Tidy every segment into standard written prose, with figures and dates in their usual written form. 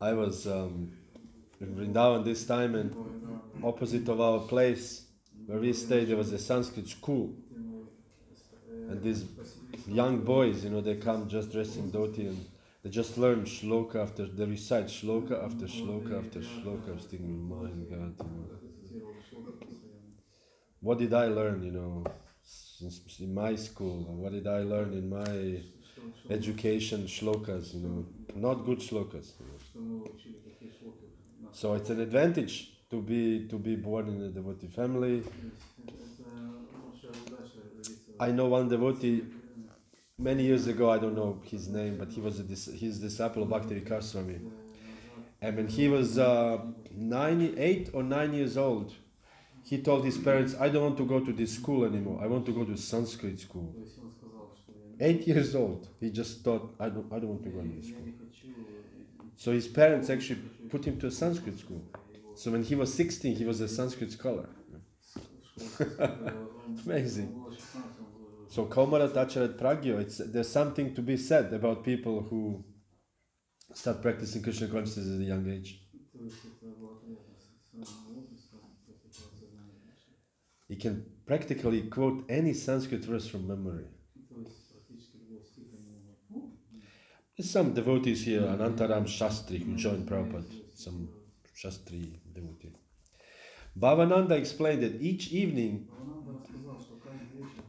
I was in Vrindavan this time, and opposite of our place where we stayed, there was a Sanskrit school. And these young boys, they come just dressed in dhoti and they just learn shloka after, they recite shloka after shloka after shloka. I was thinking, my God, what did I learn, in my school? What did I learn in my education? Shlokas, not good shlokas. So it's an advantage to be born in a devotee family. I know one devotee many years ago, I don't know his name, but he's disciple of Bhakti Swami. And when he was 8 or 9 years old, he told his parents, I don't want to go to this school anymore. I want to go to Sanskrit school. 8 years old. He just thought, I don't want to go to this school. So his parents actually put him to a Sanskrit school. So when he was 16, he was a Sanskrit scholar. Amazing. So Kaumarat Acharat Pragyo, there's something to be said about people who start practicing Krishna consciousness at a young age. He can practically quote any Sanskrit verse from memory. There's some devotees here, Anantaram Shastri, who joined Prabhupada, some Shastri devotee. Bhavananda explained that each evening,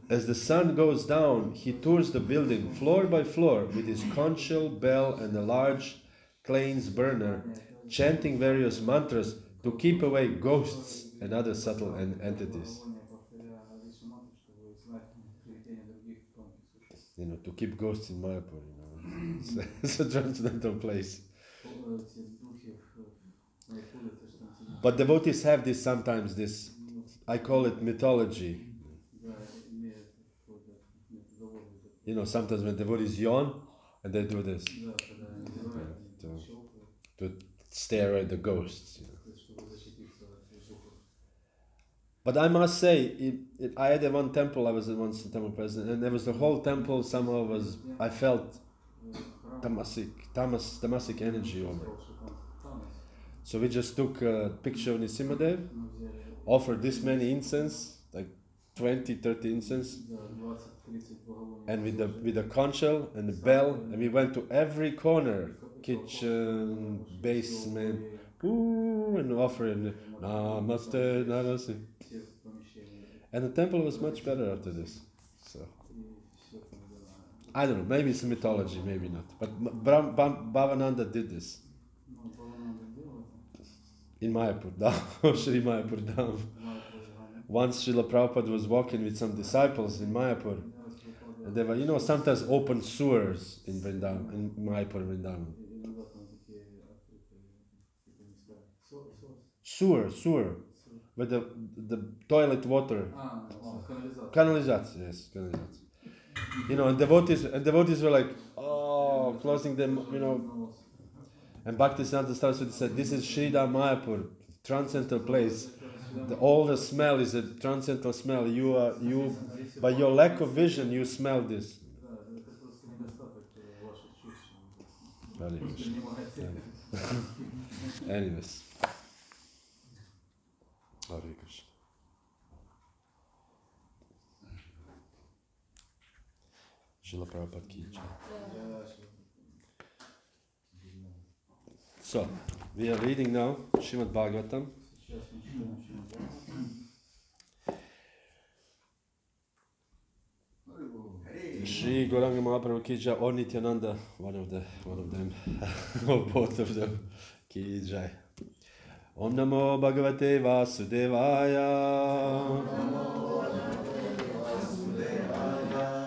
as the sun goes down, he tours the building floor by floor with his conch shell, bell, and a large Klein's burner, chanting various mantras to keep away ghosts and other subtle entities. To keep ghosts in Mayapur, it's a transcendental place. But devotees have sometimes this, I call it mythology. Sometimes when devotees yawn, and they do this to stare at the ghosts. But I must say, I had one temple, I was once the temple president, and there was the whole temple somehow I felt tamasic energy over it. So we just took a picture of Nisimadev, offered this many incense, like 20, 30 incense, and with the conch shell and the bell, and we went to every corner, kitchen, basement, and offering Namaste, Namaste. And the temple was much better after this. So I don't know, maybe it's a mythology, maybe not. But Bhavananda did this. In Mayapur Dham, Sri Mayapur Dham. Once Srila Prabhupada was walking with some disciples in Mayapur, and there were, sometimes open sewers in Vrindavan, in Mayapur Vrindavan. Sewer, with the toilet water. Canalization, yes, canalization. And devotees were like, closing them, And Bhaktisiddhanta Saraswati said, this is Sridham Mayapur, transcendental place. All the smell is a transcendental smell. You, by your lack of vision, you smell this. Anyways. Hare Krishna. Srila Prabhupada ki jai. So, we are reading now Srimad Bhagavatam. Shri Gauranga Mahaprabhu ki jai, or Nityananda, one of them, or both of them, ki jai. Om Namo Bhagavate Vasudevaya.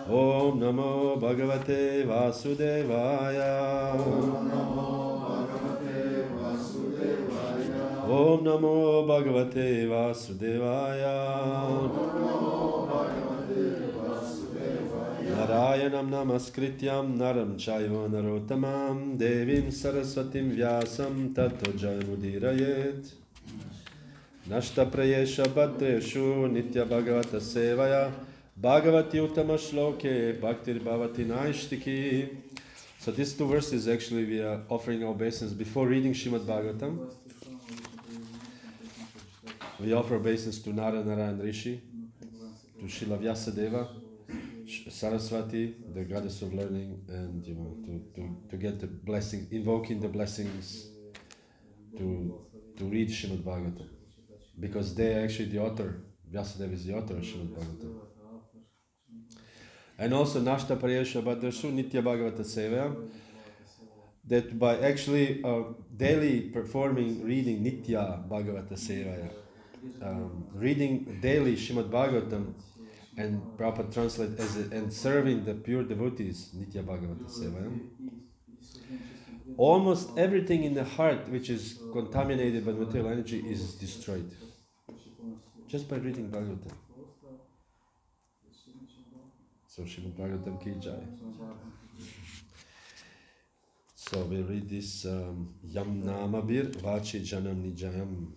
Om Namo Bhagavate Vasudevaya. Om Namo Bhagavate Vasudevaya. Narayanam Namaskrityam Naram Chaiva Narottamam Devim Saraswatim Vyasam Tato Jayamudirayet Nashta Prayesha Bhatreshu Nitya Bhagavata Sevaya Bhagavati Uttama Shloke Bhaktir Bhavati Naishtiki. So these two verses actually we are offering our obeisance before reading Srimad Bhagavatam. We offer obeisance to Narayan Rishi, to Srila Vyasadeva, Saraswati, the goddess of learning, and to get the blessing, invoking the blessings to read Srimad Bhagavatam, because they are actually the author. Vyasadeva is the author of Srimad Bhagavatam. And also Nashta Pariyasha Bhadrashu Nitya Bhagavata Sevaya, that by actually daily performing, reading Nitya Bhagavata Sevaya, reading daily Srimad Bhagavatam, and Prabhupada translate as and serving the pure devotees, Nitya Bhagavata Sevaya, almost everything in the heart which is contaminated by material energy is destroyed. Just by reading Bhagavatam. So Srimad Bhagavatam ki jai. So we read this Yam Namabir Vachi Janam Nijayam.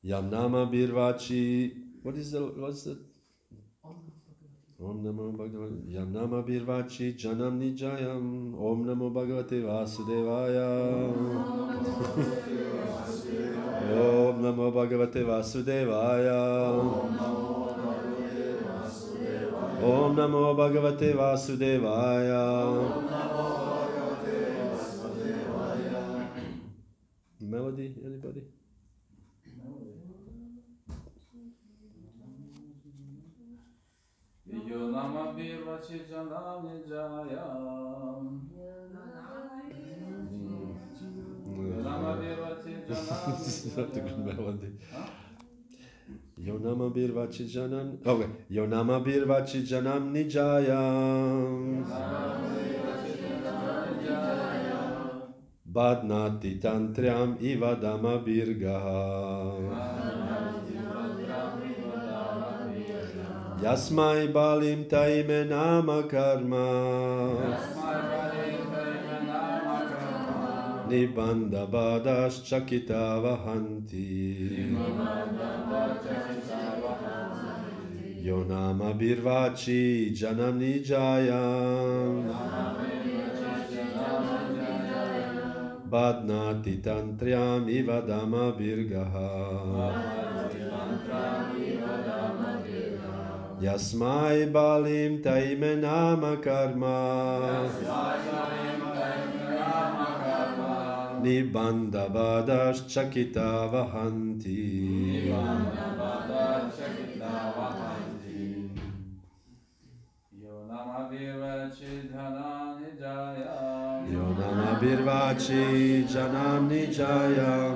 Yam Namabir Vachi. What's the Om Namo Bhagavate Yam Namabir Vachi Janam Nijayam. Om Namo Bhagavate Vasudevaya. Om Namo Bhagavate Vasudevaya. Om Namo Bhagavate Vasudevaya. Melody, anybody? Yo Namabir Vachi Janam Nijayam. Yo Namabir Vachi Janam Nijayam. This is not a good melody. Yo Namabir Vachi Janam. Okay. Yo Namabir Vachi Janam Nijayam. Badnati Tantriam Ivadama Birgaha. Yasmai Balim Taime Nama Karma. Nibanda Badash Chakita Vahanti. Yonama Birvachi Janam Nijayam. Badnati Tantriam Ivadama Birgaha. Yasmai Balim Taime Nama Karma. Nibanda Badash Chakita Vahanti. Yonama Birvachi Janam Nijayam.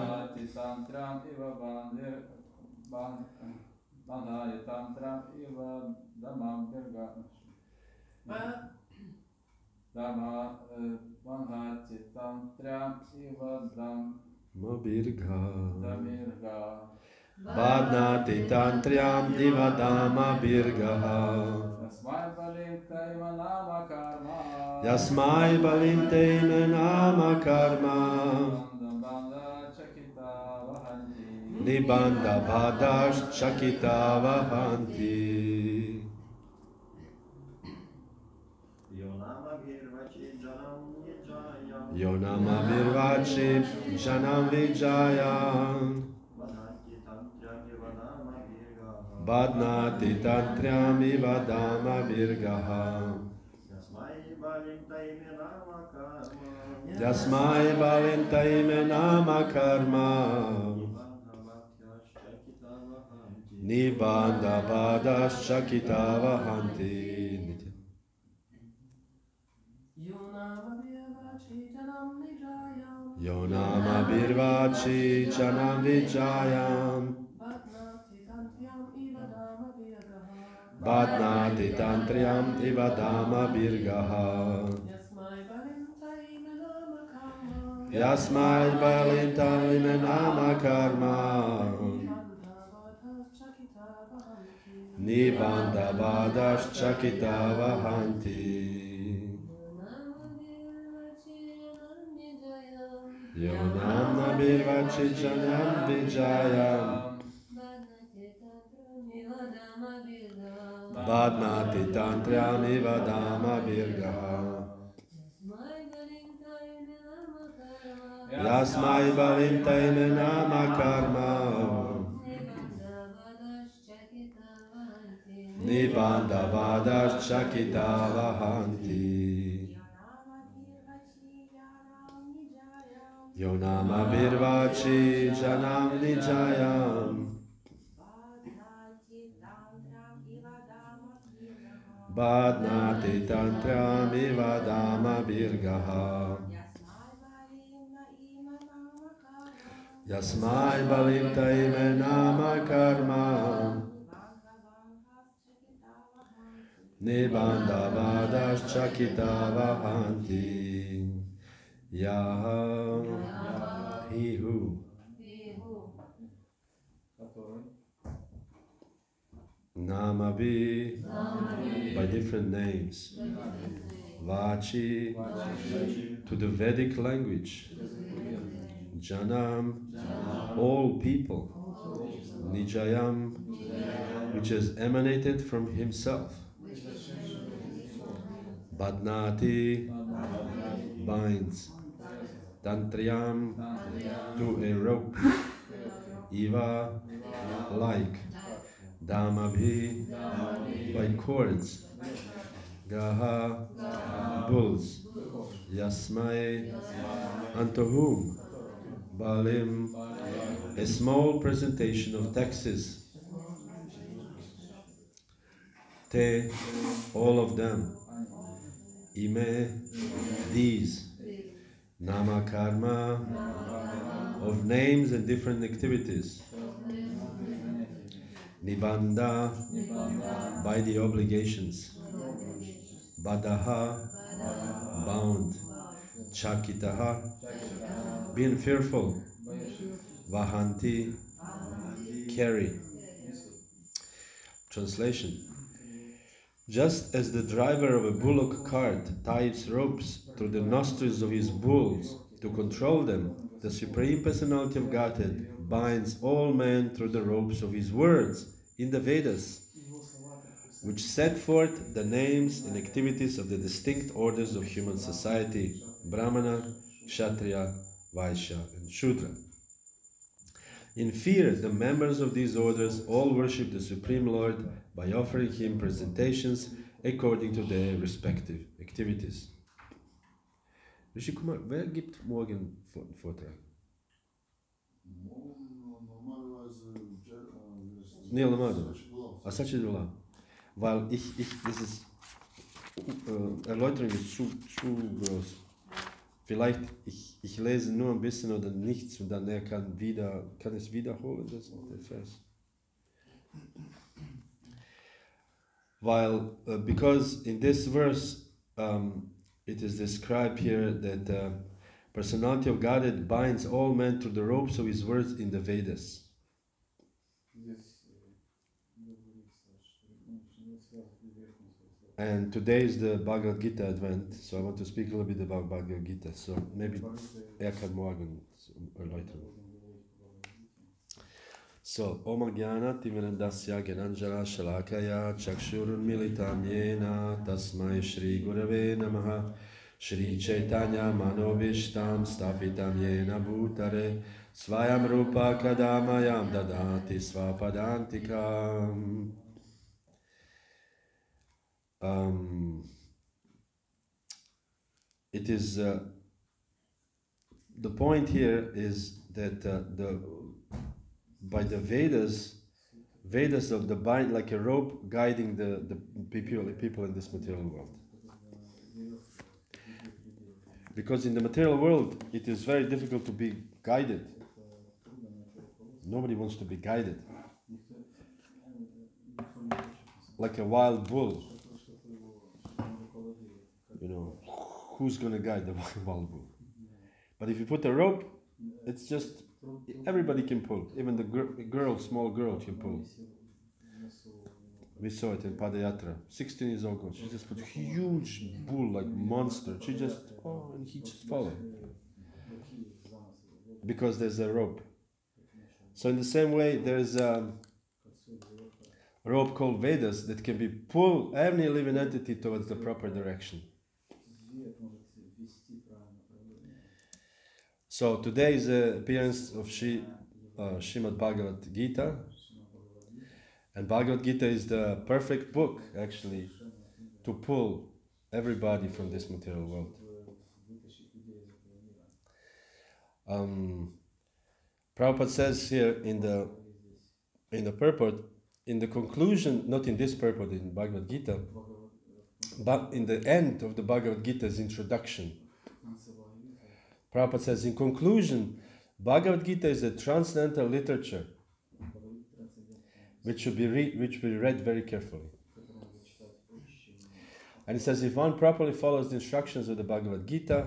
Badnati Tantriam Ivadama Birgaha. Yasmai Balim Teime Nama Karma. Nibanda Badash Chakita Vahanti. Yonama Birvachi Janam Vijayam. Badnati Tantriam Ivadama Birgaha. Yasmai Balim Taime Nama Karma. Nibanda Badash Chakita Vahanti. Yonama Birvachi Janam Vijayam. Badnati Tantriam Ivadama Birgaha. Yasmai Balim Taime Nama Karma. Nibanda Badash Chakita Vahanti. Yonama Birvachi Janam Vijayam. Badnati tantramiva dama virgaha. Yasmai balintaime nama karma. Nibandha vadash chakita vahanti. Yonama birvachi janam nijayam. Badnati tantram ivadama virgaha. Yasmai balintaime nama karma. Nibandha vadash chakita vahanti. Yaha, he who. Namabi, by different names. Vachi, to the Vedic language. Janam, all people. Nijayam, which has emanated from himself. Badnati, binds. Tantriyam, to a rope. Iva, like. Damabhi, by cords. Gaha, bulls. Yasmai, unto whom? Balim, a small presentation of taxes. Te, all of them. Ime, these. Nama karma, of names and different activities. Nibandha, by the obligations. Badaha, bound. Chakitaha, being fearful. Vahanti, carry. Translation. Just as the driver of a bullock cart ties ropes through the nostrils of his bulls to control them, the Supreme Personality of Godhead binds all men through the ropes of his words in the Vedas, which set forth the names and activities of the distinct orders of human society, Brahmana, Kshatriya, Vaishya, and Shudra. In fear, the members of these orders all worship the Supreme Lord by offering him presentations according to their respective activities. Rishi Kumar, wer gibt morgen Vortrag? Neil Lamado. Asachidullah. Weil das ist, Erläuterung ist zu groß. Vielleicht, ich lese nur ein bisschen oder nichts und dann kann es wiederholen, das der Vers. While, because in this verse, it is described here that the personality of Godhead binds all men through the ropes of his words in the Vedas. And today is the Bhagavad Gita Advent, so I want to speak a little bit about Bhagavad Gita. So maybe kann morgen erläutern. So, Om Jnana Timirandasya Gyananjana Shalakaya Chakshurun Militam Yena Tasmai Shri Gurave Namaha Shri Chaitanya Manobishtam Stapitam Yena Bhutare Svayam Rupa Kadamayam Dadati Svapadantikam. It is the point here is that by the Vedas of the bind like a rope guiding the people in this material world. Because in the material world it is very difficult to be guided. Nobody wants to be guided. Like a wild bull. You know, who's going to guide the wild bull? But if you put a rope, it's just, everybody can pull. Even the small girl can pull. We saw it in Padayatra. 16 years old girl. She just put a huge bull, like monster. She just, and he just followed. Because there's a rope. So in the same way, there's rope called Vedas that can be pull any living entity towards the proper direction. So today is the appearance of Srimad Bhagavat Gita, and Bhagavad Gita is the perfect book actually to pull everybody from this material world. Prabhupada says here in the purport, in the conclusion, not in this purport in Bhagavad Gita, but in the end of the Bhagavad Gita's introduction, Prabhupada says, in conclusion, Bhagavad Gita is a transcendental literature which should be read very carefully. And he says, if one properly follows the instructions of the Bhagavad Gita,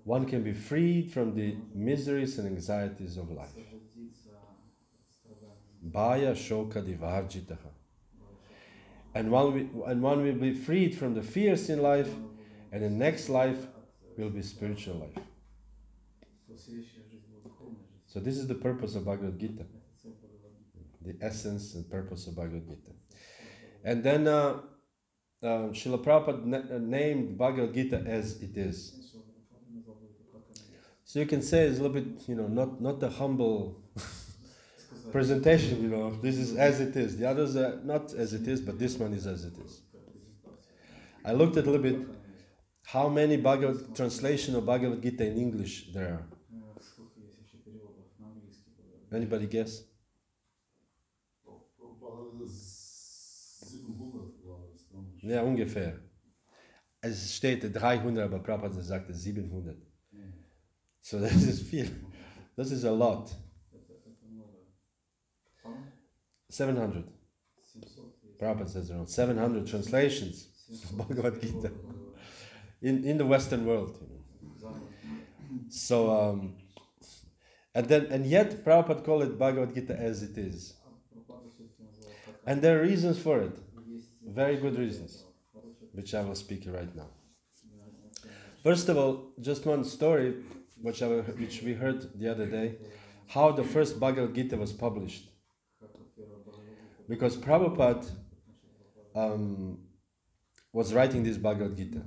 one can be freed from the miseries and anxieties of life. Bhaya shoka divarjitaha. And one will be freed from the fears in life, and the next life will be spiritual life. So this is the purpose of Bhagavad Gita. The essence and purpose of Bhagavad Gita. And then Srila Prabhupada named Bhagavad Gita as it is. So you can say it's a little bit, not a humble presentation, this is as it is. The others are not as it is, but this one is as it is. I looked at a little bit how many translation of Bhagavad Gita in English there are. Anybody guess? Ja, ungefähr. Es steht 300, aber Prabhupada sagte 700. So das ist viel. Das ist a lot. 700. Prabhupada says around 700 translations of Bhagavad Gita in the Western world. So, and yet Prabhupada called it Bhagavad Gita as it is. And there are reasons for it. Very good reasons, which I will speak right now. First of all, just one story which we heard the other day, how the first Bhagavad Gita was published. Because Prabhupada was writing this Bhagavad Gita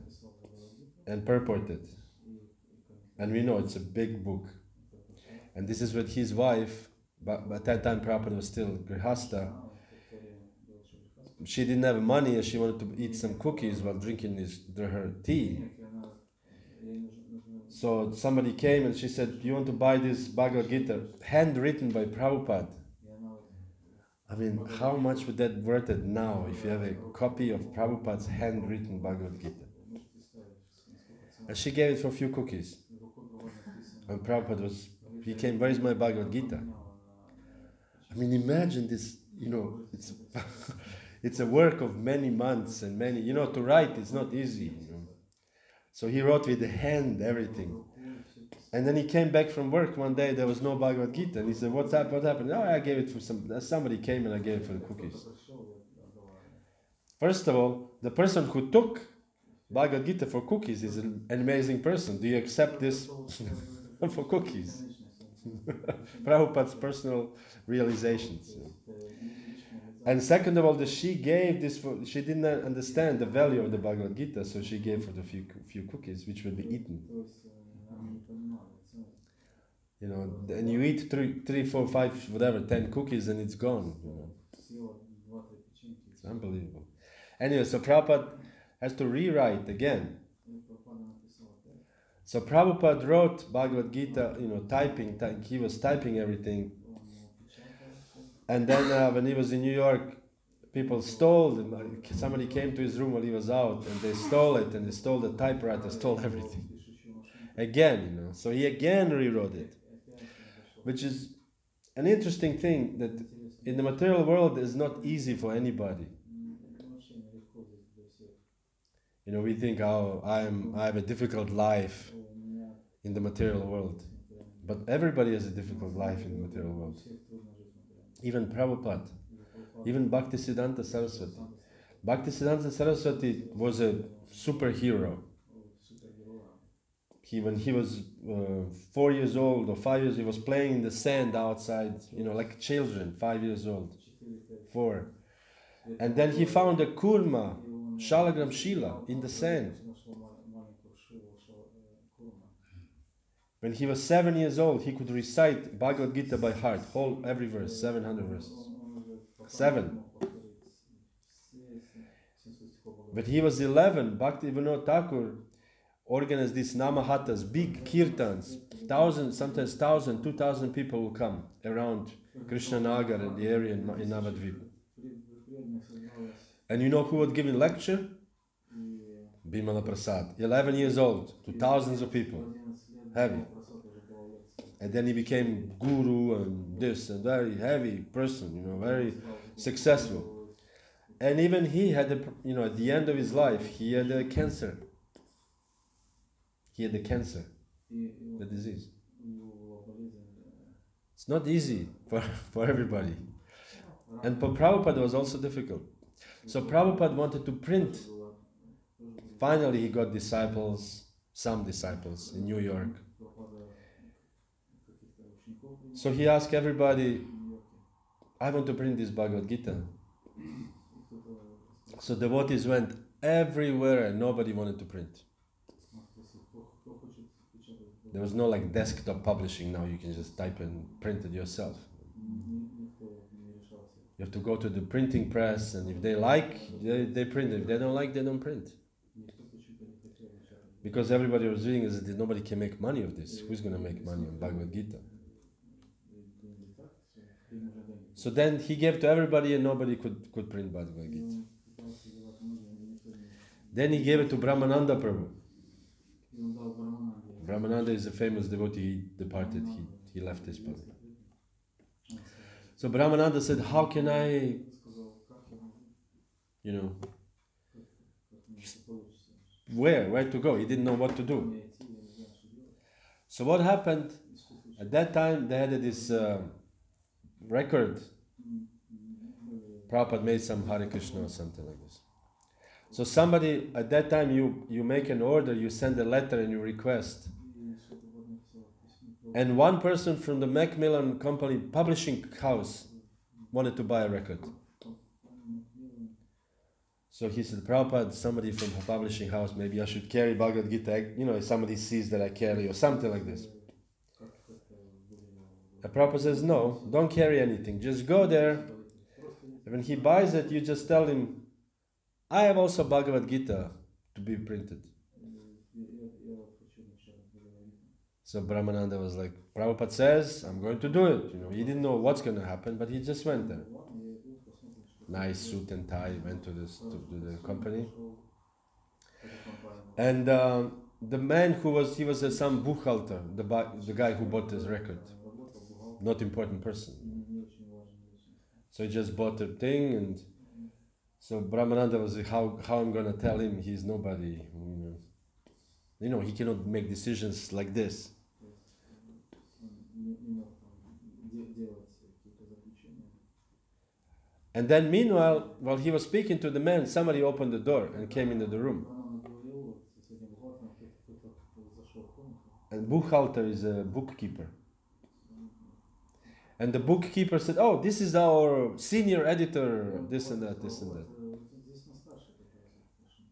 and purported. And we know it's a big book. And this is what his wife, but at that time Prabhupada was still Grihasta, she didn't have money and she wanted to eat some cookies while drinking her tea. So somebody came and she said, you want to buy this Bhagavad Gita, handwritten by Prabhupada? I mean, how much would that worth it now if you have a copy of Prabhupada's handwritten Bhagavad Gita? And she gave it for a few cookies. And Prabhupada he came, where is my Bhagavad Gita? I mean, imagine this, it's a work of many months and many, to write is not easy. So he wrote with the hand, everything. And then he came back from work one day, there was no Bhagavad Gita. And he said, what happened? Oh, I gave it for somebody came and I gave it for the cookies. First of all, the person who took Bhagavad Gita for cookies is an amazing person. Do you accept this for cookies? Prabhupada's personal realizations. And second of all, she gave this she didn't understand the value of the Bhagavad Gita, so she gave for the few cookies which will be eaten. And you eat 3, 4, 5, whatever, 10 cookies and it's gone. It's unbelievable. Anyway, so Prabhupada has to rewrite again. So Prabhupada wrote Bhagavad Gita, he was typing everything. And then when he was in New York, people stole him. Somebody came to his room while he was out and they stole it, and they stole the typewriter, stole everything. Again, so he again rewrote it. Which is an interesting thing, that in the material world is not easy for anybody. We think, I have a difficult life in the material world. But everybody has a difficult life in the material world. Even Prabhupada, even Bhaktisiddhanta Saraswati. Bhaktisiddhanta Saraswati was a superhero. When he was 4 years old or 5 years, he was playing in the sand outside, like children, 5 years old, 4. And then he found a kurma, shalagram shila, in the sand. When he was 7 years old, he could recite Bhagavad Gita by heart, every verse, 700 verses. 7. When he was 11, Bhakti Vinod Thakur organized these namahatas, big kirtans, 1,000, sometimes 1,000, 2,000 people will come around Krishna Nagar and the area in Navadvip. And you know who would give a lecture? Bimala Prasad, 11 years old, to thousands of people. Heavy. And then he became guru and this and very heavy person, you know, very successful. And even he had, at the end of his life, he had a cancer. He had the cancer, the disease. It's not easy for everybody. And for Prabhupada was also difficult. So Prabhupada wanted to print. Finally he got some disciples in New York. So he asked everybody, I want to print this Bhagavad Gita. So devotees went everywhere and nobody wanted to print. There was no like desktop publishing now, you can just type and print it yourself. You have to go to the printing press, and if they like, they print it. If they don't like, they don't print. Because everybody was doing is that nobody can make money of this. Who's going to make money on Bhagavad Gita? So then he gave to everybody and nobody could print Bhagavad Gita. Then he gave it to Brahmananda Prabhu. Brahmananda is a famous devotee, he departed, he left this body. So Brahmananda said, how can I, where to go? He didn't know what to do. So what happened, at that time they had this record, Prabhupada made some Hare Krishna or something like this. So somebody, at that time you make an order, you send a letter and you request. And one person from the Macmillan Company publishing house wanted to buy a record. So he said, Prabhupada, somebody from a publishing house, maybe I should carry Bhagavad Gita, if somebody sees that I carry or something like this. And Prabhupada says, no, don't carry anything, just go there. And when he buys it, you just tell him, I have also Bhagavad Gita to be printed. So Brahmananda was like, Prabhupada says, I'm going to do it. He didn't know what's going to happen, but he just went there. Nice suit and tie, went to the company. And the man he was some buchhalter, the guy who bought this record. Not important person. So he just bought the thing, and so Brahmananda was like, how I'm going to tell him he's nobody. He cannot make decisions like this. And then meanwhile, while he was speaking to the man, somebody opened the door and came into the room. And buchhalter is a bookkeeper. And the bookkeeper said, oh, this is our senior editor, this and that, this and that.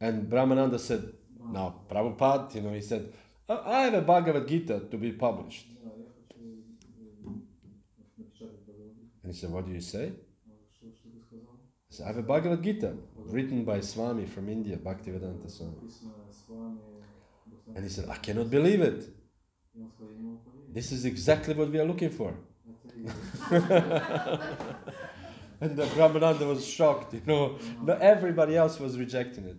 And Brahmananda said, now, Prabhupada, he said, I have a Bhagavad Gita to be published. And he said, what do you say? He said, I have a Bhagavad Gita written by Swami from India, Bhaktivedanta Swami. And he said, I cannot believe it. This is exactly what we are looking for. And the Brahmananda was shocked, everybody else was rejecting it.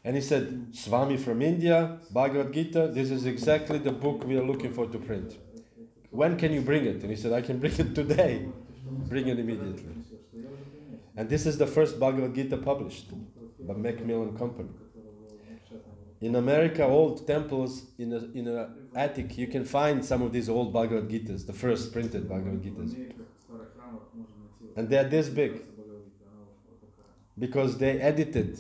And he said, Swami from India, Bhagavad Gita, this is exactly the book we are looking for to print. When can you bring it? And he said, I can bring it today. Bring it immediately. And this is the first Bhagavad Gita published by Macmillan Company. In America, old temples, in an attic, you can find some of these old Bhagavad Gitas, the first printed Bhagavad Gitas. And they are this big. Because they edited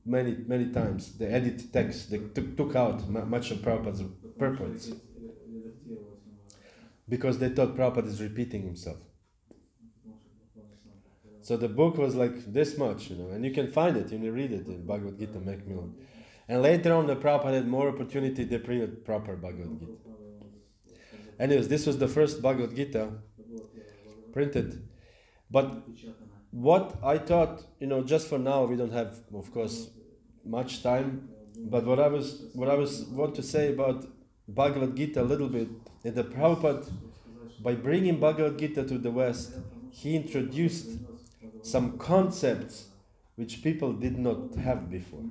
many times. They edited text. They took out much of Prabhupada's purpose. Because they thought Prabhupada is repeating himself. So the book was like this much, and you can find it, you can read it in Bhagavad Gita Macmillan. And later on, the Prabhupada had more opportunity, they printed proper Bhagavad Gita. Anyways, this was the first Bhagavad Gita printed. But what I thought, just for now, we don't have, of course, much time. But what I want to say about Bhagavad Gita a little bit is that Prabhupada, by bringing Bhagavad Gita to the West, he introduced some concepts which people did not have before.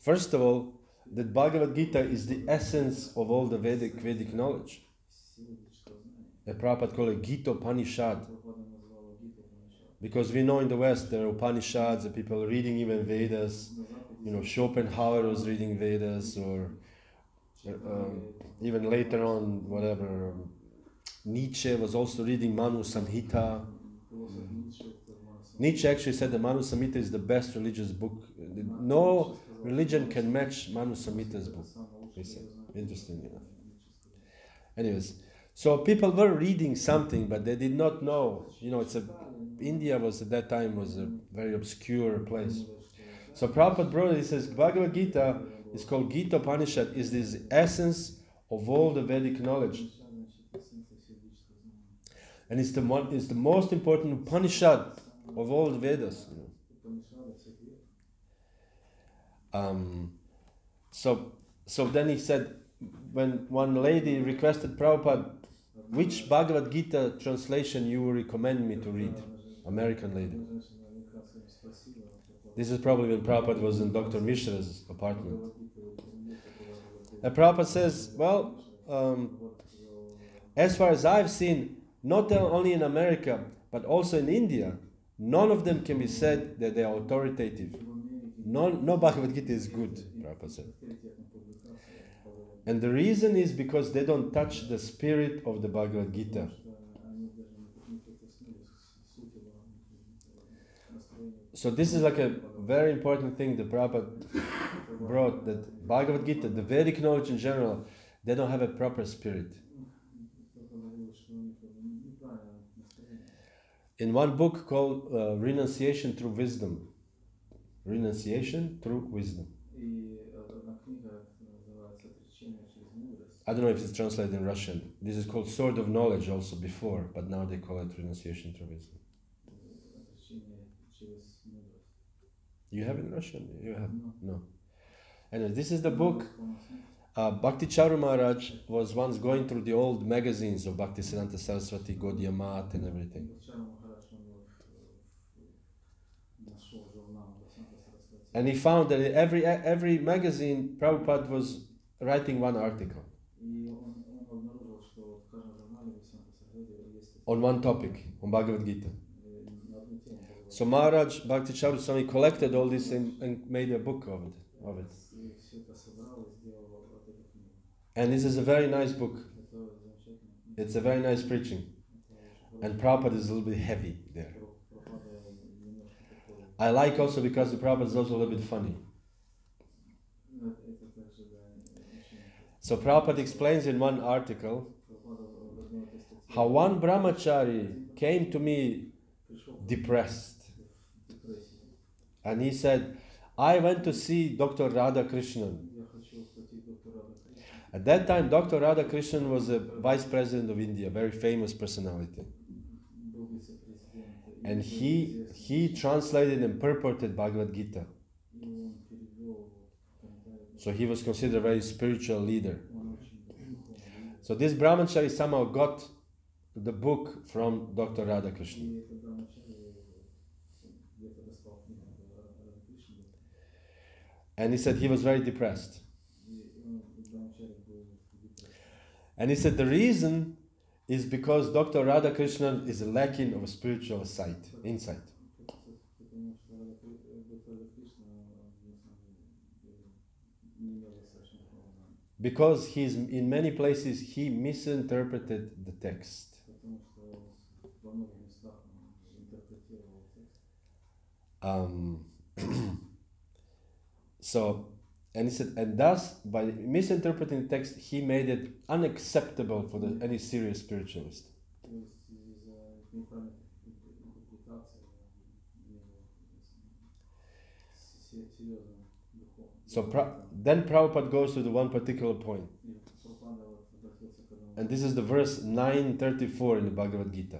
First of all, that Bhagavad Gita is the essence of all the Vedic knowledge. The Prabhupada called it Gita Upanishad. Because we know in the West there are Upanishads, and people are reading even Vedas. Schopenhauer was reading Vedas, or even later on, whatever, Nietzsche was also reading Manu Samhita. Nietzsche actually said that Manu Samhita is the best religious book. No religion can match Manu Samhita's book. He said. Interesting enough. Anyways, so people were reading something, but they did not know. India was at that time was a very obscure place. So Prabhupada brought it. He says Bhagavad Gita is called Gita Upanishad. Is this essence of all the Vedic knowledge, and it's the most important Upanishad of all the Vedas. So then he said, when one lady requested Prabhupada, which Bhagavad Gita translation you would recommend me to read? American lady. This is probably when Prabhupada was in Dr. Mishra's apartment. And Prabhupada says, well, as far as I've seen, not only in America, but also in India, none of them can be said that they are authoritative. No Bhagavad Gita is good, Prabhupada said. And the reason is because they don't touch the spirit of the Bhagavad Gita. So this is like a very important thing that Prabhupada brought, that Bhagavad Gita, the Vedic knowledge in general, they don't have a proper spirit. In one book called Renunciation Through Wisdom. Renunciation Through Wisdom. I don't know if it's translated in Russian. This is called Sword of Knowledge also before, but now they call it Renunciation Through Wisdom. You have it in Russian? You have? No. Anyway, this is the book. Bhakti Charu Maharaj was once going through the old magazines of Bhaktisiddhanta Saraswati, Gaudiya Math and everything. And he found that in every magazine, Prabhupada was writing one article on one topic, on Bhagavad Gita. So Maharaj Bhakti Charu Swami collected all this and made a book of it. And this is a very nice book. It's a very nice preaching. And Prabhupada is a little bit heavy there. I like also because the Prabhupada is also a little bit funny. So Prabhupada explains in one article how one brahmachari came to me depressed. And he said, I went to see Dr. Radha Krishnan. At that time, Dr. Radha Krishnan was a vice president of India, very famous personality. And he translated and purported Bhagavad Gita. So he was considered a very spiritual leader. So this brahmachari somehow got the book from Dr. Radha Krishnan. And he said he was very depressed. And he said the reason is because Dr. Radha Krishnan is lacking of a spiritual insight. Because he's in many places he misinterpreted the text. So And he said, and thus, by misinterpreting the text, he made it unacceptable for any serious spiritualist. So then Prabhupada goes to the one particular point. And this is the verse 934 in the Bhagavad Gita.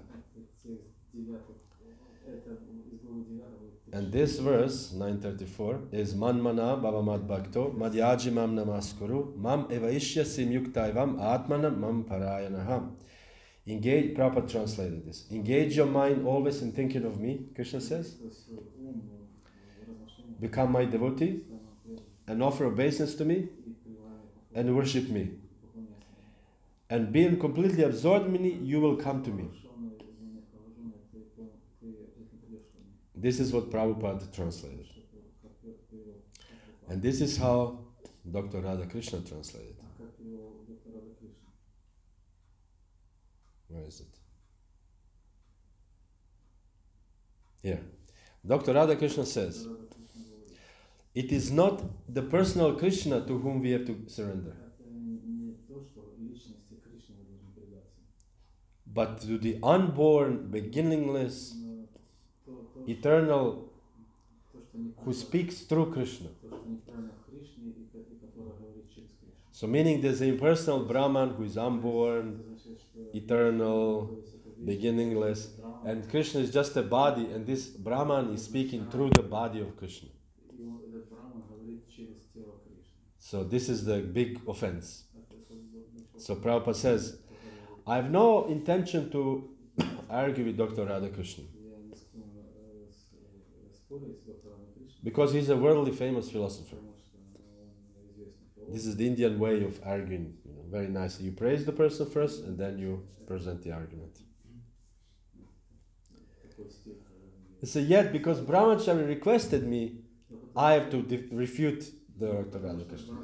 And this verse, 934, is Manmana Bhavamad Bhakto Madhyaji Mam Namaskuru Mam Evaishyasim Yuktaivam Atmanam Mam Parayanaham. Engage, Prabhupada translated this. Engage your mind always in thinking of me, Krishna says. Become my devotee and offer obeisance to me and worship me. And being completely absorbed in me, you will come to me. This is what Prabhupada translated. And this is how Dr. Radha Krishna translated. Where is it? Here. Dr. Radha Krishna says, it is not the personal Krishna to whom we have to surrender, but to the unborn, beginningless, eternal, who speaks through Krishna. So meaning there's an impersonal Brahman who is unborn, eternal, beginningless, and Krishna is just a body, and this Brahman is speaking through the body of Krishna. So this is the big offense. So Prabhupada says, I have no intention to argue with Dr. Radhakrishna, because he's a worldly famous philosopher. This is the Indian way of arguing, very nicely. You praise the person first and then you present the argument. He said, yet because Brahmachari requested me, I have to refute the Dr. Radhakrishna.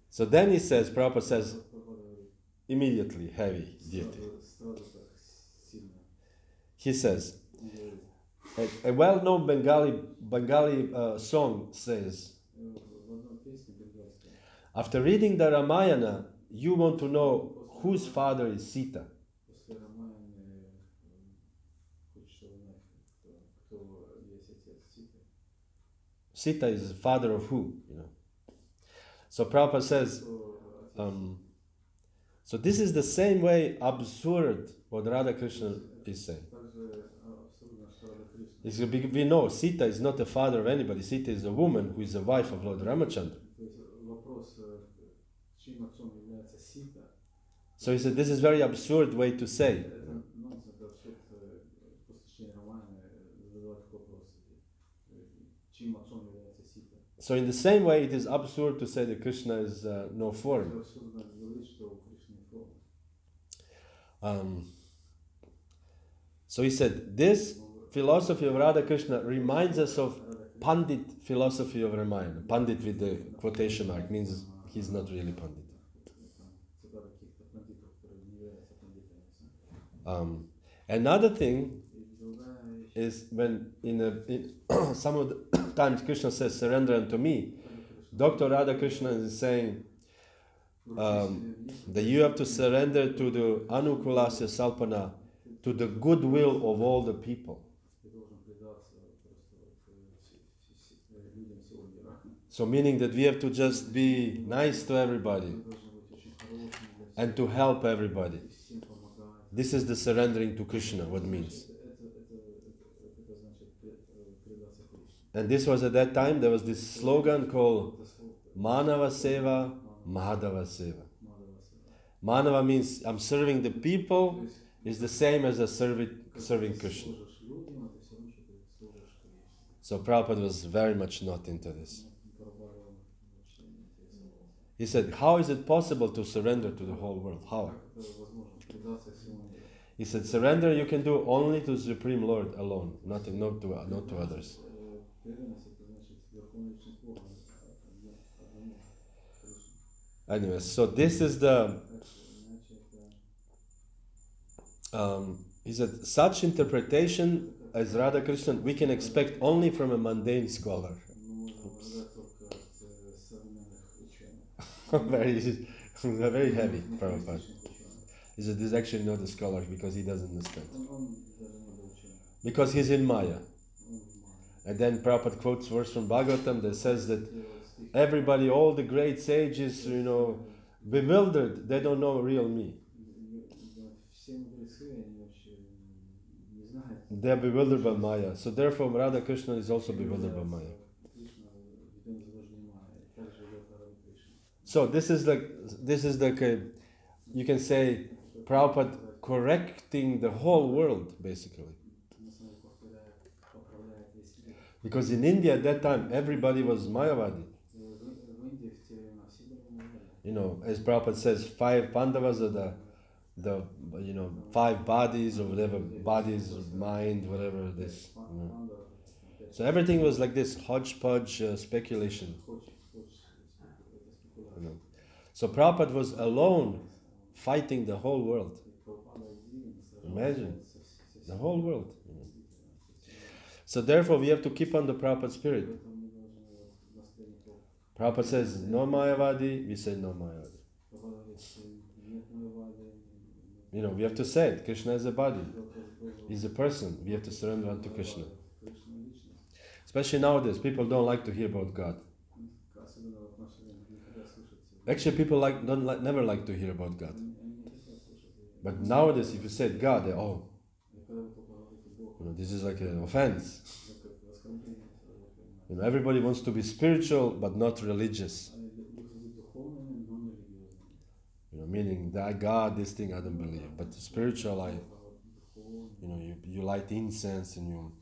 So then he says, Prabhupada says, immediately heavy duty. He says, a well-known Bengali song says, after reading the Ramayana, you want to know whose father is Sita. Sita is the father of who? So Prabhupada says, so this is the same way absurd what Radha Krishna is saying. We know Sita is not the father of anybody. Sita is a woman who is the wife of Lord Ramachandra. So he said, this is a very absurd way to say. So in the same way, it is absurd to say that Krishna is no form. So he said, this philosophy of Radha Krishna reminds us of Pandit philosophy of Ramayana. Pandit with the quotation mark means he's not really Pandit. Another thing is when in some of the times Krishna says, surrender unto me, Dr. Radha Krishna is saying that you have to surrender to the Anukulasya Salpana, to the goodwill of all the people. So meaning that we have to just be nice to everybody and to help everybody. This is the surrendering to Krishna, what it means. And this was at that time, there was this slogan called Manava Seva, Madhava Seva. Manava means I'm serving the people, is the same as serving Krishna. So Prabhupada was very much not into this. He said, how is it possible to surrender to the whole world? How? He said, surrender you can do only to the Supreme Lord alone, not to others. Anyway, so this is the he said, such interpretation as Radha Krishna, we can expect only from a mundane scholar. very, very heavy, Prabhupada. He said, this is actually not a scholar because he doesn't understand. Because he's in Maya. And then Prabhupada quotes verse from Bhagavatam that says that everybody, all the great sages, bewildered, they don't know real me. They are bewildered by Maya. So therefore Radha Krishna is also bewildered by Maya. So this is like you can say Prabhupada correcting the whole world basically. Because in India at that time everybody was Mayavadi. As Prabhupada says, 5 Pandavas are the 5 bodies or whatever, bodies of mind, whatever this. So everything was like this hodgepodge speculation. So Prabhupada was alone fighting the whole world. Imagine, the whole world. So therefore we have to keep on the Prabhupada spirit. Prabhupada says no Mayavadi, we say no Mayavadi. We have to say it. Krishna is a body. He's a person. We have to surrender unto Krishna. Especially nowadays, people don't like to hear about God. Actually, people never like to hear about God. But nowadays, if you say God, this is like an offense. Everybody wants to be spiritual but not religious. Meaning that God, this thing I don't believe, but spiritual, you light incense and you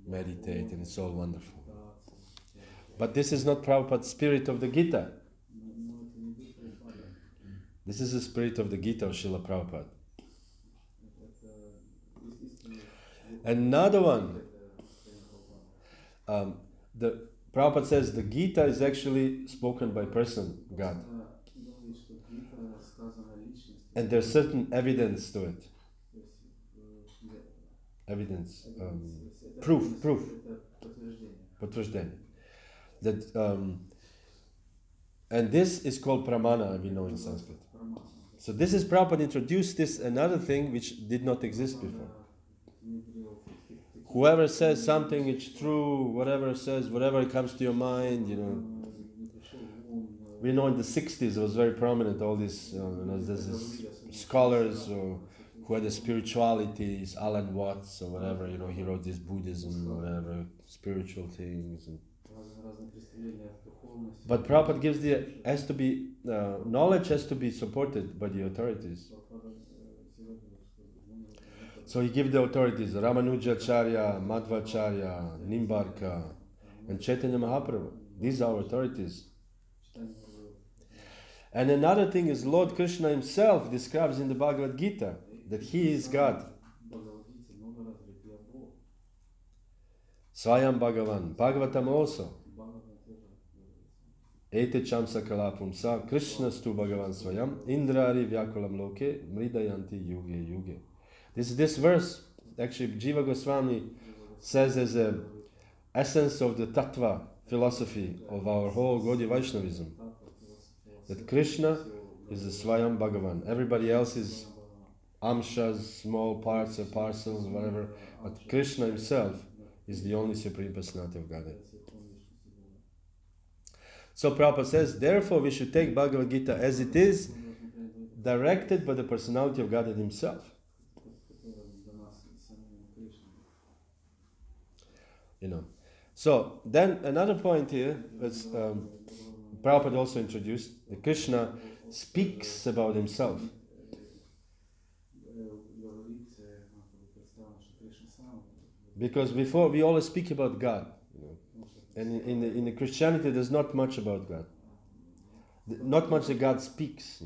meditate and it's all wonderful. But this is not Prabhupada's spirit of the Gita. This is the spirit of the Gita of Srila Prabhupada. Another one, the Prabhupada says the Gita is actually spoken by person, God. And there's certain evidence to it. Evidence, proof. Подтверждение. That, and this is called pramana, we know in Sanskrit. So this is Prabhupada introduced this another thing which did not exist before. Whoever says something, it's true, whatever says, whatever comes to your mind, We know in the 60s it was very prominent, all these there's scholars who had the spiritualities, Alan Watts or whatever, he wrote this Buddhism, whatever, spiritual things. But Prabhupada gives knowledge has to be supported by the authorities. So he gives the authorities, Ramanujacharya, Madhvacharya, Nimbarka, and Chaitanya Mahaprabhu. These are our authorities. And another thing is Lord Krishna himself describes in the Bhagavad Gita that he is God. Swayam Bhagavan. Bhagavatam also. Ete chamsa kalapumsa Krishna stu Bhagavan Swayam Indrari Vyakulam Loke Mridayanti Yuge Yuge. This verse, actually Jiva Goswami says as an essence of the Tattva philosophy of our whole Gaudiya Vaishnavism, that Krishna is the Swayam Bhagavan. Everybody else is amshas, small parts or parcels, whatever, but Krishna himself is the only Supreme Personality of Godhead. So Prabhupada says, therefore we should take Bhagavad Gita as it is, directed by the Personality of Godhead himself. So then another point here is Prabhupada also introduced that Krishna speaks about himself. Because before we always speak about God, and in the Christianity there's not much about God. Not much that God speaks,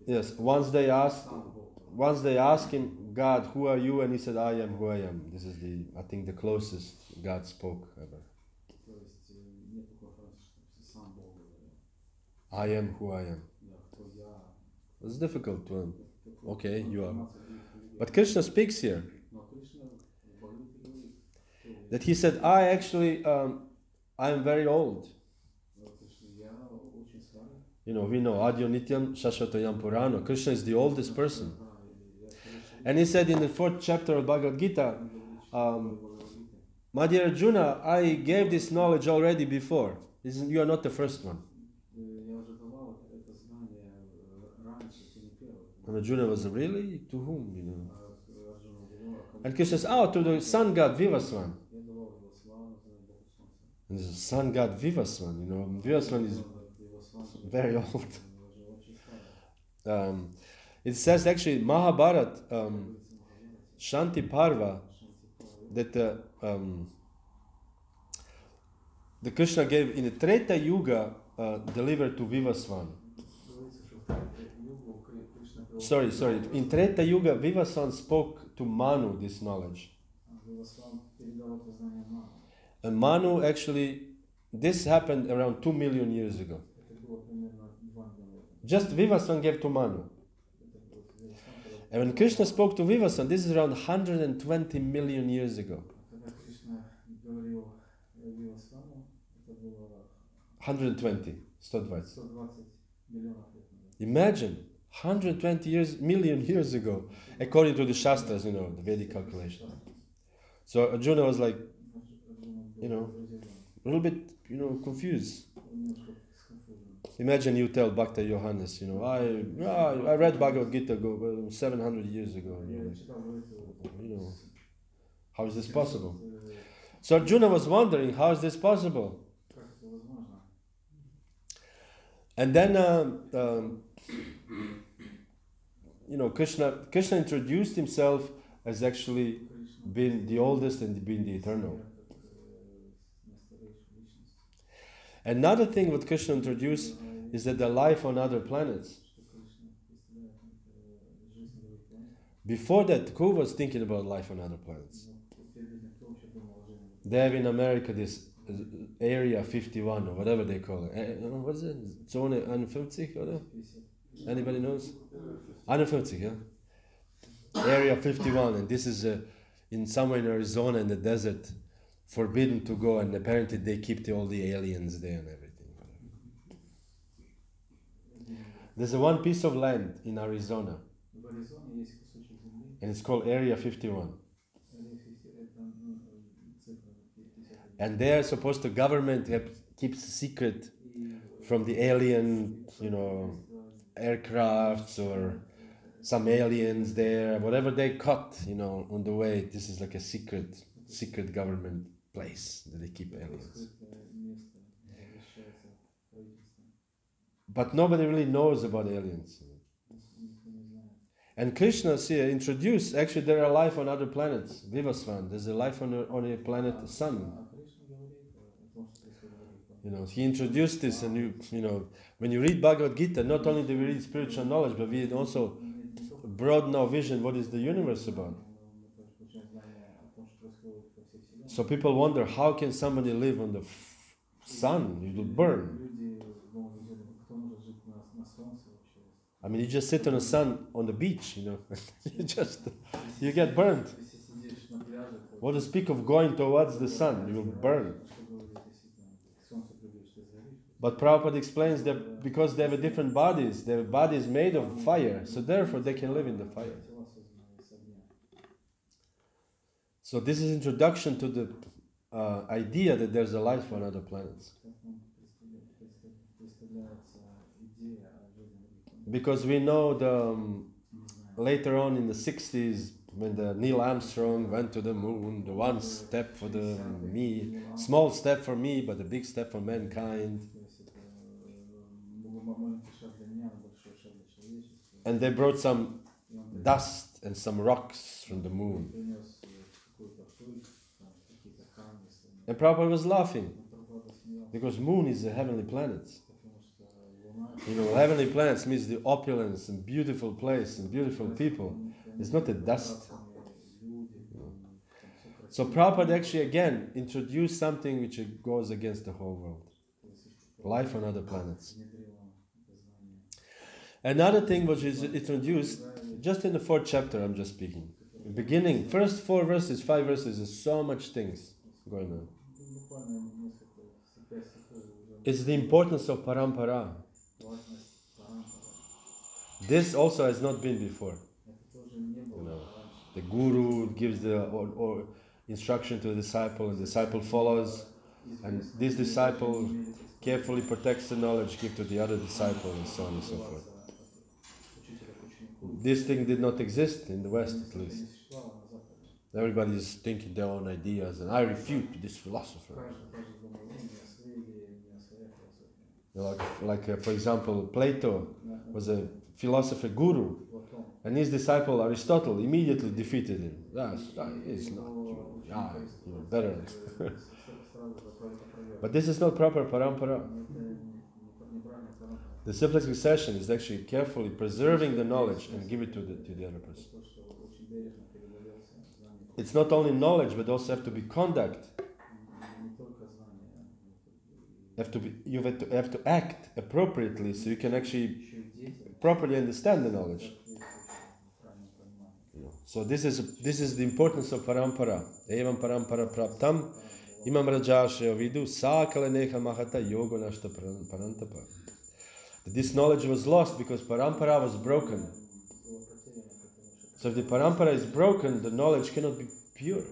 Yes, once they asked him, God, who are you? And he said, I am who I am. This is I think the closest God spoke ever. I am who I am. It's difficult to Okay, you are. But Krishna speaks here that he said, I actually, I'm very old. You know, we know Adyo Nityam Shashvatayam Purano. Krishna is the oldest person. And he said in the 4th chapter of Bhagavad Gita, my dear Arjuna, I gave this knowledge already before. You are not the first one. And Arjuna was, really? To whom? You know? And Krishna says, to the sun god Vivaswan. And the sun god Vivaswan, you know, Vivaswan is very old. It says actually Mahabharat, Shanti Parva, that the Krishna gave in the Treta Yuga delivered to Vivaswan. Sorry. In Treta Yuga, Vivaswan spoke to Manu this knowledge. And Manu actually, this happened around 2 million years ago. Just Vivaswan gave to Manu. And when Krishna spoke to Vivaswan, this is around 120 million years ago. 120, 120. Imagine, 120 million years ago, according to the Shastras, you know, the Vedic calculation. So Arjuna was like, you know, a little bit, you know, confused. Imagine you tell Bhakta Johannes, you know, I read Bhagavad Gita 700 years ago. You know, how is this possible? So Arjuna was wondering, how is this possible? And then, you know, Krishna introduced himself as actually being the oldest and being the eternal. Another thing what Krishna introduced is that the life on other planets. Before that, who was thinking about life on other planets? They have in America this Area 51 or whatever they call it. What is it? Zone 51 or? Anybody knows? 51, yeah. Area 51, and this is in somewhere in Arizona in the desert, forbidden to go, and apparently they keep all the aliens there and everything. There's one piece of land in Arizona, and it's called Area 51. And they're supposed to, government keeps secret from the alien, you know, aircrafts or some aliens there, whatever they caught, you know, on the way. This is like a secret government place that they keep aliens. But nobody really knows about aliens. And Krishna introduced, actually there are life on other planets, Vivaswan. There's a life on a planet Sun. You know, he introduced this, and you know, when you read Bhagavad Gita, not only do we read spiritual knowledge, but we also broaden our vision. What is the universe about? So people wonder, how can somebody live on the sun? You will burn. I mean, you just sit on the sun on the beach, you know, you get burned. What to speak of going towards the sun? You will burn. But Prabhupada explains that because they have different bodies, their body is made of fire, so therefore they can live in the fire. So this is introduction to the idea that there's a life on other planets. Because we know later on in the 60s, when the Neil Armstrong went to the moon, the one step for me, small step for me, but a big step for mankind. And they brought some dust and some rocks from the moon. And Prabhupada was laughing, because moon is a heavenly planet. You know, heavenly planets means the opulence and beautiful place and beautiful people. It's not a dust. So Prabhupada actually again introduced something which goes against the whole world. Life on other planets. Another thing which is introduced just in the 4th chapter I'm just speaking. In the beginning, first 4 verses, 5 verses, there's so much things going on. It's the importance of parampara. This also has not been before. You know, the guru gives the or instruction to the disciple, and the disciple follows, and this disciple carefully protects the knowledge given to the other disciple, and so on and so forth. This thing did not exist in the West, at least. Everybody is thinking their own ideas, and I refute this philosopher. Like for example, Plato was a philosopher guru, and his disciple Aristotle immediately defeated him. That is not you're better. But this is not proper parampara. The simple succession is actually carefully preserving the knowledge and give it to the other person. It's not only knowledge, but also have to be conduct. You have to act appropriately so you can actually properly understand the knowledge. So this is the importance of parampara. Evam parampara praptam imam rajashya vidu sakala neha mahata yoga nashta parantapa. This knowledge was lost because parampara was broken. So if the parampara is broken, the knowledge cannot be pure.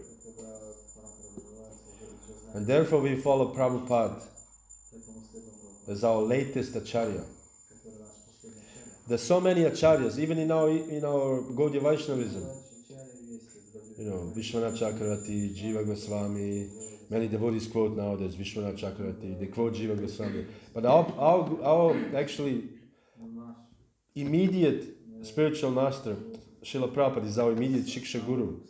And therefore we follow Prabhupada as our latest acharya. There's so many acharyas, even in our Gaudiya Vaishnavism. You know, Vishwanath Chakravarti, Jiva Goswami, many devotees quote nowadays Vishwanath Chakravarti, they quote Jiva Goswami. But our actually immediate spiritual master, Srila Prabhupada, is our immediate Shiksha Guru.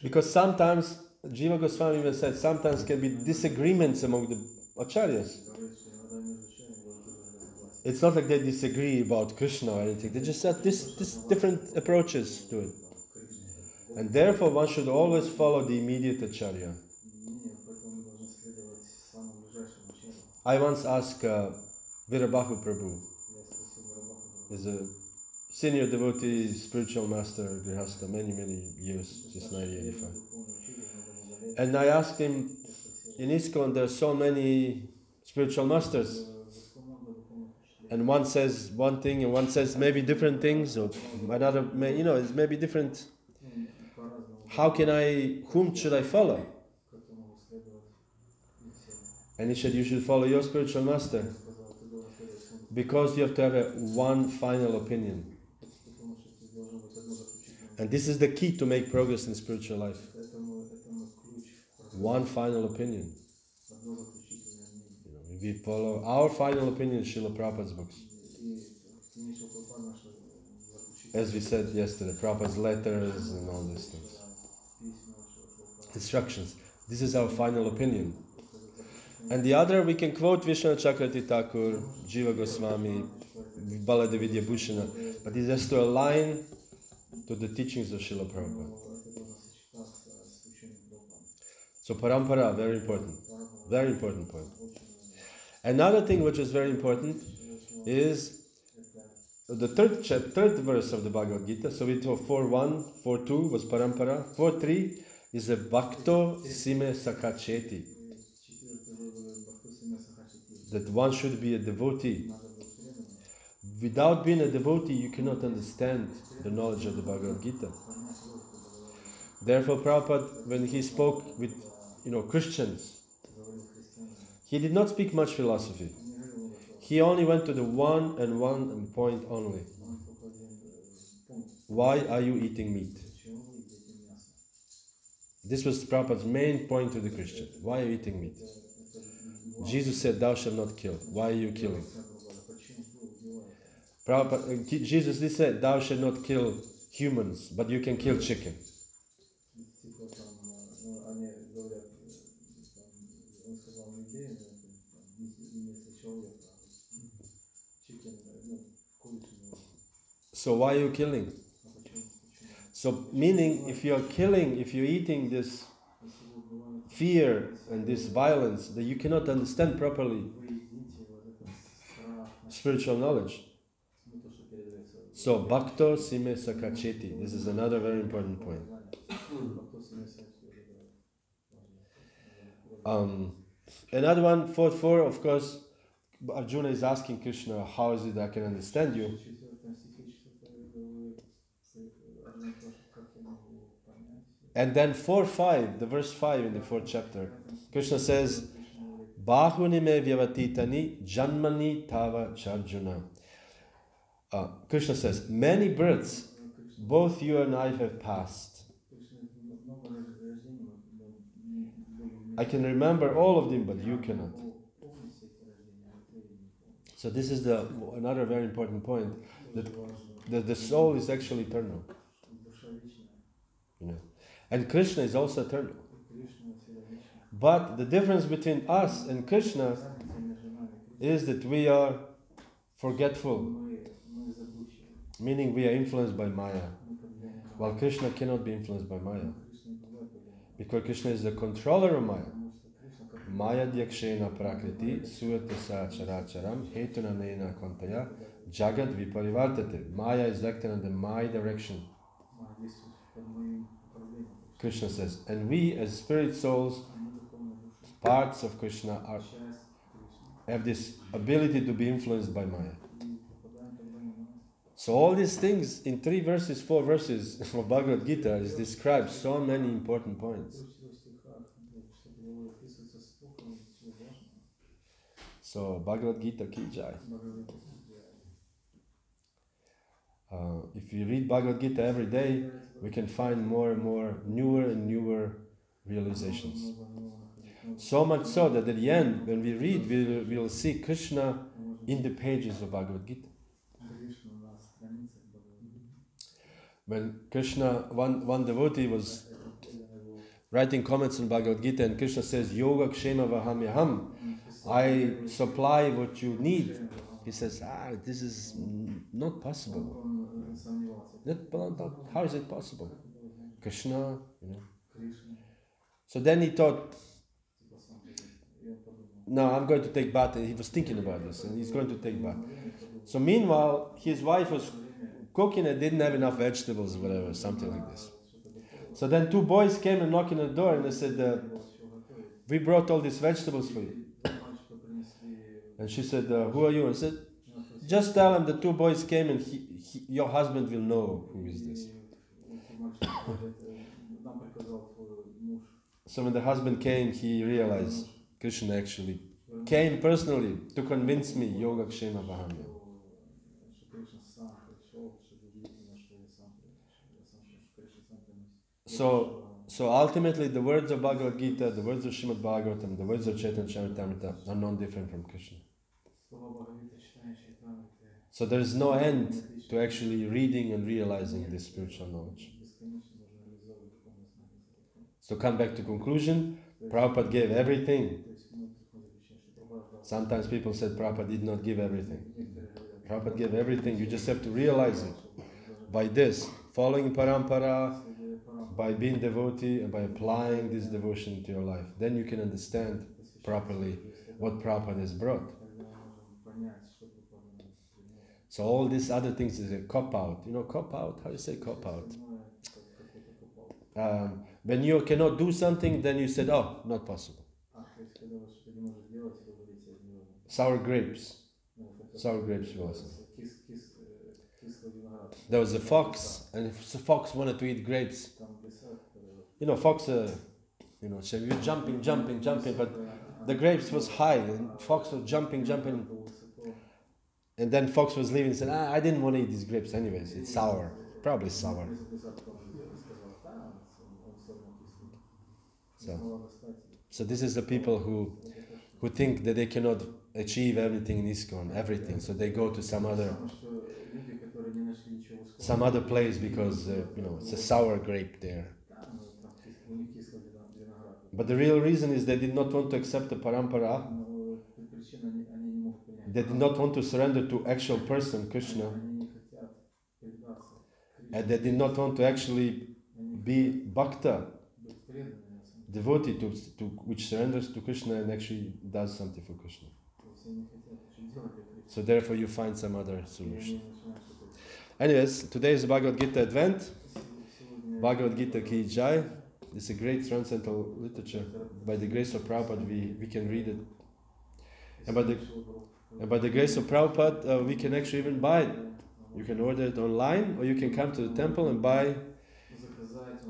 Because sometimes, Jiva Goswami even said, sometimes can be disagreements among the acharyas. It's not like they disagree about Krishna or anything. They just said this different approaches to it. And therefore one should always follow the immediate acharya. I once asked Virabahu Prabhu, is a senior devotee, spiritual master, Grihastha, many years, since 1985. And I asked him, in ISKCON there are so many spiritual masters, and one says one thing and one says maybe different things, or another, it's maybe different. Whom should I follow? And he said, you should follow your spiritual master, because you have to have one final opinion. And this is the key to make progress in spiritual life. One final opinion. We follow our final opinion in Srila Prabhupada's books. As we said yesterday, Prabhupada's letters and all these things. Instructions. This is our final opinion. And the other, we can quote Vishwanath Chakravarti Thakur, Jiva Goswami, Baladev Vidyabhushana, but it has to align to the teachings of Srila Prabhupada. So parampara, very important point. Another thing which is very important is the third verse of the Bhagavad Gita. So we saw 4.1, 4.2 was parampara, 4.3 is a bhakto sime sakacheti. That one should be a devotee. Without being a devotee, you cannot understand the knowledge of the Bhagavad Gita. Therefore, Prabhupada, when he spoke with Christians, he did not speak much philosophy. He only went to the one point only. Why are you eating meat? This was Prabhupada's main point to the Christian. Why are you eating meat? Jesus said, thou shalt not kill. Why are you killing? Jesus did say, thou shalt not kill humans, but you can kill chicken. So why are you killing? So meaning, if you're eating this fear and this violence, that you cannot understand properly spiritual knowledge. So, bhakto sime sakacheti. This is another very important point. Another one, 4.4, of course, Arjuna is asking Krishna, how is it I can understand you? And then 4.5, the verse 5 in the 4th chapter, Krishna says, Bahuni me vyavatitani janmani tava charjuna. Krishna says, many births, both you and I have passed. I can remember all of them, but you cannot. So this is another very important point, that the soul is actually eternal. You know. And Krishna is also eternal. But the difference between us and Krishna is that we are forgetful, meaning we are influenced by Maya, while Krishna cannot be influenced by Maya. Because Krishna is the controller of Maya. Maya dyakshena prakriti suvatasa characharam hetunanena kontaya jagat viparivartate. Maya is acting under my direction. Krishna says, and we as spirit souls, parts of Krishna, have this ability to be influenced by Maya. So all these things in 4 verses of Bhagavad Gita is described so many important points. So Bhagavad Gita ki jai. If we read Bhagavad Gita every day, we can find more and more newer and newer realizations. So much so that at the end, when we read, we will see Krishna in the pages of Bhagavad Gita. When Krishna, one devotee was writing comments on Bhagavad Gita, and Krishna says, Yoga Kshema Vahamyaham, I supply what you need. He says, this is not possible. How is it possible? Krishna, you know. So then he thought, no, I'm going to take bath. He was thinking about this, and he's going to take bath. So meanwhile, his wife was cooking and didn't have enough vegetables or whatever, something like this. So then 2 boys came and knocked on the door, and they said, we brought all these vegetables for you. And she said, who are you? And I said, just tell him the 2 boys came and your husband will know who is this. So when the husband came, he realized Krishna actually came personally to convince me, Yoga Kshema Vahamya. So ultimately the words of Bhagavad Gita, the words of Srimad Bhagavatam, the words of Chaitanya Charitamrita are non-different from Krishna. So there is no end to actually reading and realizing this spiritual knowledge. So come back to conclusion, Prabhupada gave everything. Sometimes people said Prabhupada did not give everything. Prabhupada gave everything, you just have to realize it. By this, following parampara, by being devotee and by applying this devotion to your life, then you can understand properly what Prabhupada has brought. So all these other things is a cop-out. You know, cop-out? How do you say cop-out? When you cannot do something, then you said, oh, not possible. Sour grapes. Sour grapes also. There was a fox, and the fox wanted to eat grapes. You know, fox, so you're jumping, but the grapes was high, and fox was jumping. And then fox was leaving and said, I didn't want to eat these grapes anyways, it's sour, probably sour. So this is the people who think that they cannot achieve everything in ISKCON, everything, so they go to some other place because it's a sour grape there. But the real reason is they did not want to accept the parampara. They did not want to surrender to actual person, Krishna. And they did not want to actually be bhakta, devotee which surrenders to Krishna and actually does something for Krishna. So therefore you find some other solution. Anyways, today is Bhagavad Gita Advent. Bhagavad Gita Ki Jai. It's a great transcendental literature. By the grace of Prabhupada, we can read it. And by the grace of Prabhupada, we can actually even buy it. You can order it online, or you can come to the temple and buy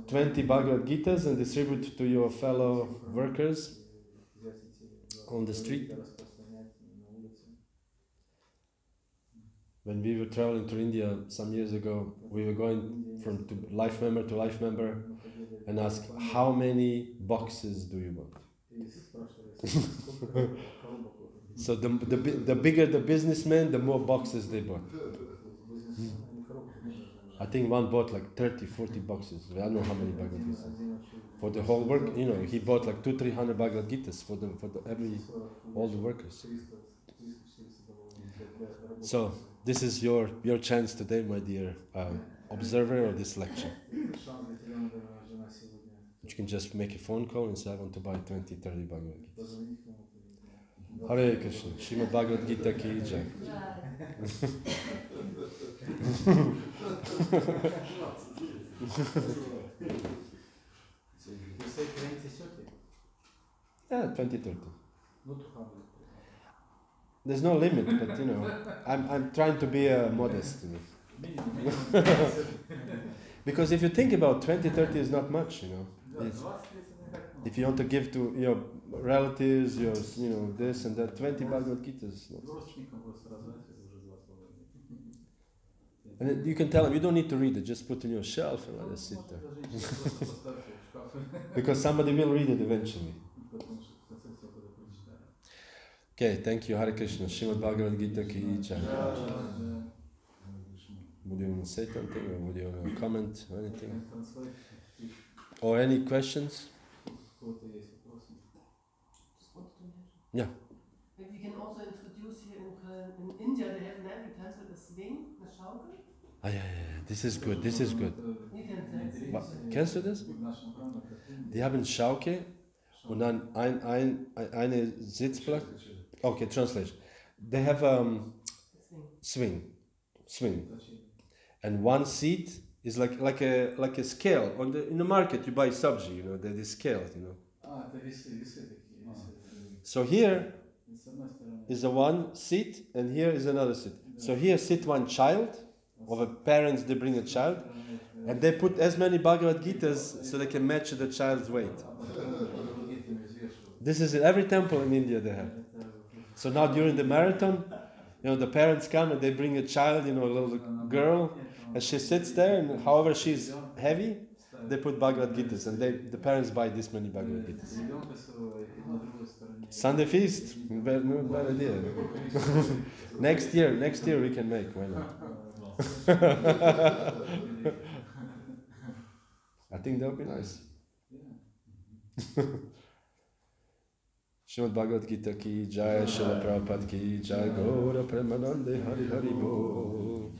20 Bhagavad Gitas and distribute to your fellow workers on the street. When we were traveling to India some years ago, we were going from life member to life member and asked, how many boxes do you want? So the bigger the businessman, the more boxes they bought. I think one bought like 30, 40 boxes. I don't know how many Bhagavad Gitas. For the whole work, he bought like 200-300 Bhagavad Gitas for all the workers. So this is your chance today, my dear observer of this lecture. You can just make a phone call and say, I want to buy 20, 30 Bhagavad Gitas. Hare Krishna, Srimad Bhagavad Gita Ki Jai. You say 2030? Yeah, 2030. There's no limit, but I'm trying to be modest. Because if you think about 2030 is not much, if you want to give to your relatives, this and that, 20 Bhagavad Gitas. And you can tell them, you don't need to read it, just put it on your shelf and let it sit there. Because somebody will read it eventually. Okay, thank you, Hare Krishna. Srimad Bhagavad Gita Ki Jai. Would you want to say something, or would you want to comment or anything? Or any questions? Yeah. Maybe you can also introduce here in Köln, in India, they have in every temple a swing, a schaukel. Ja. This is good. You can say. Kennst du das? Die haben Schaukel und dann eine Sitzplatz. Okay, translation. They have swing, and one seat is like a scale. In the market, you buy sabji, that is scaled, So here is a one seat, and here is another seat. So here sit one child, or the parents, they bring a child, and they put as many Bhagavad Gitas so they can match the child's weight. This is in every temple in India they have. So now during the marathon, the parents come and they bring a child, a little girl, and she sits there, and however she's heavy, they put Bhagavad Gitas, and the parents buy this many Bhagavad Gitas. Sunday feast, bad idea. Next year we can make, why not? I think that would be nice. Srimad Bhagavad Gita Ki Jai, Srila Prabhupada Ki Jai, Gaura Premanande Hari Hari Bo.